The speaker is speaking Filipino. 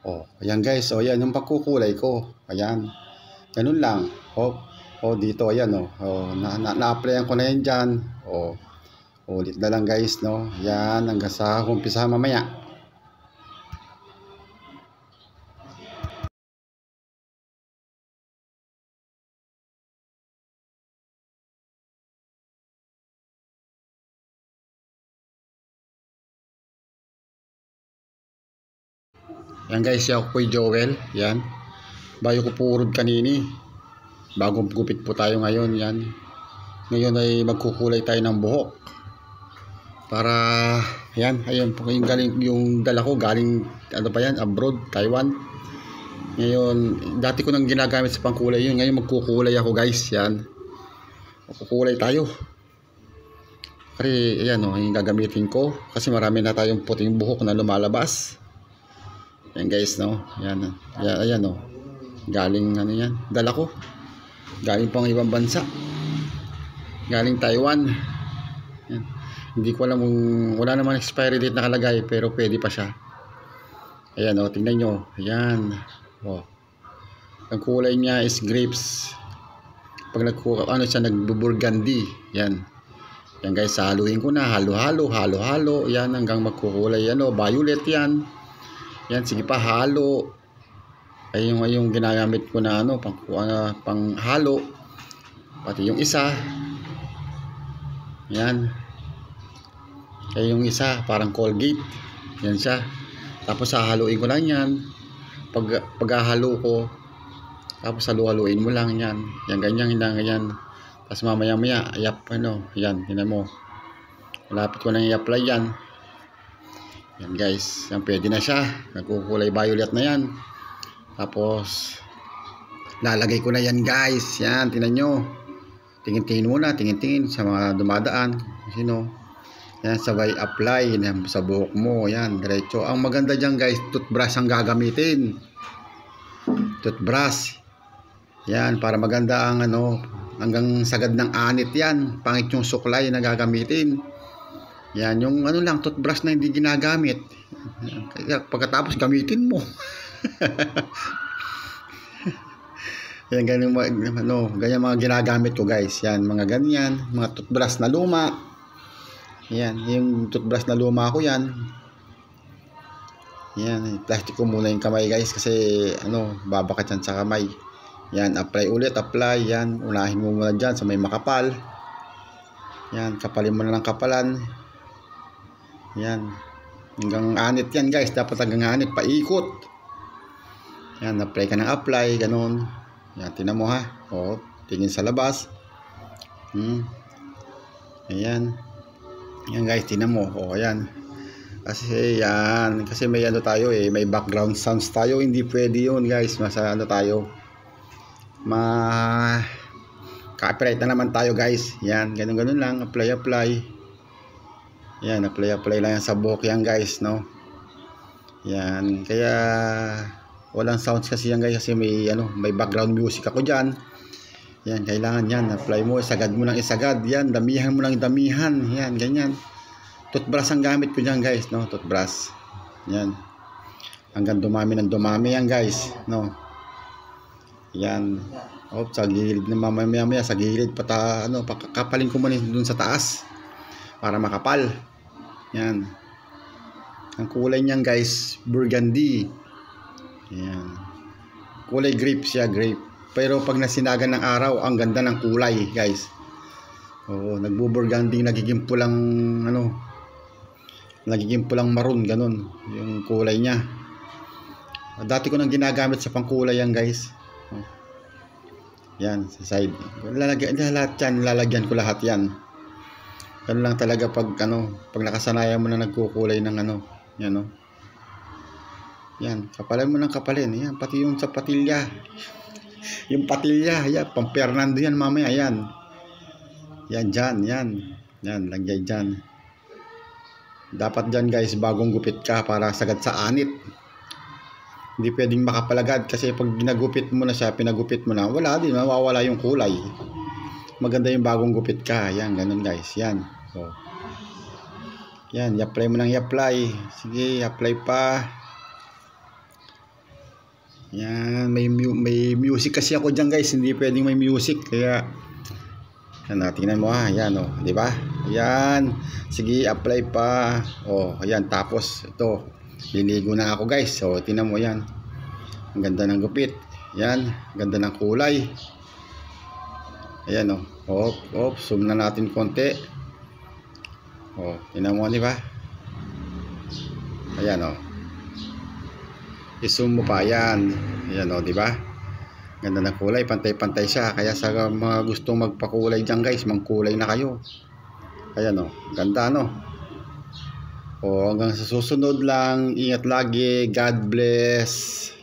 Oh, ayan guys. O, yan yung pagkukulay ko. Ayan. Ganun lang. Dito, ayan, na-applyan ko na yan dyan. Ulit na lang guys, no. Yan, hanggang sa umpisa mamaya. Yan guys, ako po Joel. Yan. Bayo ko purod kanini. Bagong gupit po tayo ngayon. Yan. Ngayon ay magkukulay tayo ng buhok. Para, yan, ayun po yung galing, yung dala ko galing, ano pa yan, abroad, Taiwan. Ngayon, dati ko nang ginagamit sa pangkulay yun. Ngayon magkukulay ako guys. Yan. Magkukulay tayo. Kasi, ayan yung gagamitin ko. Kasi marami na tayong puting buhok na lumalabas. Yan guys, no. Yan, ayan galing ano yan, dala ko. Galing pang ibang bansa. Galing Taiwan. Yan. Hindi ko alam kung wala naman expiry date nakalagay pero pwede pa siya. Ayan tingnan nyo. Ayan. Ang kulay niya is grapes. Pag nagbuburgundy. Yan. Yan guys, haluin ko na. Halo-halo. Yan hanggang magkukulay violet yan. Yan, sige pa, halo. Ay yung ginagamit ko na pang halo. Pati yung isa. Yan. Ay yung isa, parang Colgate. Yan siya. Tapos hahaluin ko lang yan. Paghahalo ko, tapos halu-haluin mo lang yan. Yan, ganyan. Tapos mamaya-maya, yan, tinan mo. Malapit ko nang i-apply yan. Yan guys, yan pwede na siya. Nagkukulay violet na yan. Tapos lalagay ko na yan guys. Yan, tingnan nyo. Tingin-tingin muna, tingin-tingin sa mga dumadaan. Sino? Yan, sabay apply yan, sa buhok mo. Yan, diretso. Ang maganda dyan guys, toothbrush ang gagamitin. Toothbrush. Yan, para maganda ang hanggang sagad ng anit yan. Pangit yung suklay na gagamitin. Yan, yung lang, toothbrush na hindi ginagamit. Kaya pagkatapos gamitin mo. Yan, ganyan mga ginagamit ko guys. Yan, mga ganyan, mga toothbrush na luma. Yan, yung toothbrush na luma ko yan. Yan, plastic ko muna yung kamay guys kasi babakat yan sa kamay. Yan, apply ulit, yan. Unahin mo muna dyan sa may makapal. Yan, kapalin mo na ng kapalan. Yan, hanggang anit yan guys, dapat hanggang anit, paikot. Yan, apply ka ng apply, ganun. Yan, tinan mo ha. Tingin sa labas. Ayan. Yan guys, tinan mo. Ayan. Kasi yan, kasi may tayo may background sounds tayo, hindi pwede yun guys. Tayo. Copyright na naman tayo guys. Yan, ganun lang, apply. Yan, apply lang yan sa buhok yan guys, no. Yan, kaya walang sounds kasi yan guys kasi may background music ako diyan. Yan, kailangan yan, apply mo, isagad mo lang isagad. Yan, damihan mo lang damihan. Yan, ganyan. Toothbrush ang gamit ko diyan guys, no, toothbrush. Yan. Hanggang dumami ng dumami yan guys, no. Yan. Sa gilid na mamaya sa gilid pakapalin ko muna dun sa taas para makapal. Yan. Ang kulay niyan guys, burgundy. Yan. Kulay grape siya, grape. Pero pag nasinagan ng araw, ang ganda ng kulay guys. Nagbo-burgundy, nagiging pulang maroon, ganun yung kulay niya. Dati ko nang ginagamit sa pangkulay yan guys. Yan, sa side. Lalagyan ko lahat yan. Ganun lang talaga pag nakasanayan mo na nagkukulay ng yan Yan, kapalin mo ng kapalin. Yan, pati yung sa patilya. Yung patilya, yan, pang Fernando yan mamaya, yan. Yan dyan, yan. Yan, lagyan dyan. Dapat dyan guys, bagong gupit ka para sagad sa anit. Hindi pwedeng makapalagad kasi pag ginagupit mo na siya, pinagupit mo na, wala din, mawawala yung kulay. Maganda yung bagong gupit ka. Yan, ganun guys, yan. Yan, i-apply mo nang i-apply. Sige, apply pa. Yan, may music kasi ako diyan guys, hindi pwedeng may music kaya yan, tingnan mo yan di ba? Yan, sige apply pa. Ayan, tapos ito, liligo na ako guys. So, tingnan mo yan. Ang ganda ng gupit. Yan, ganda ng kulay. Ayan zoom na natin konti. Tingnan mo, di ba? Ayan i-zoom mo pa yan. Ayan di ba? Ganda ng kulay, pantay-pantay siya. Kaya sa mga gustong magpakulay dyan guys, mangkulay na kayo. Ayan ganda hanggang sa susunod lang. Ingat lagi. God bless.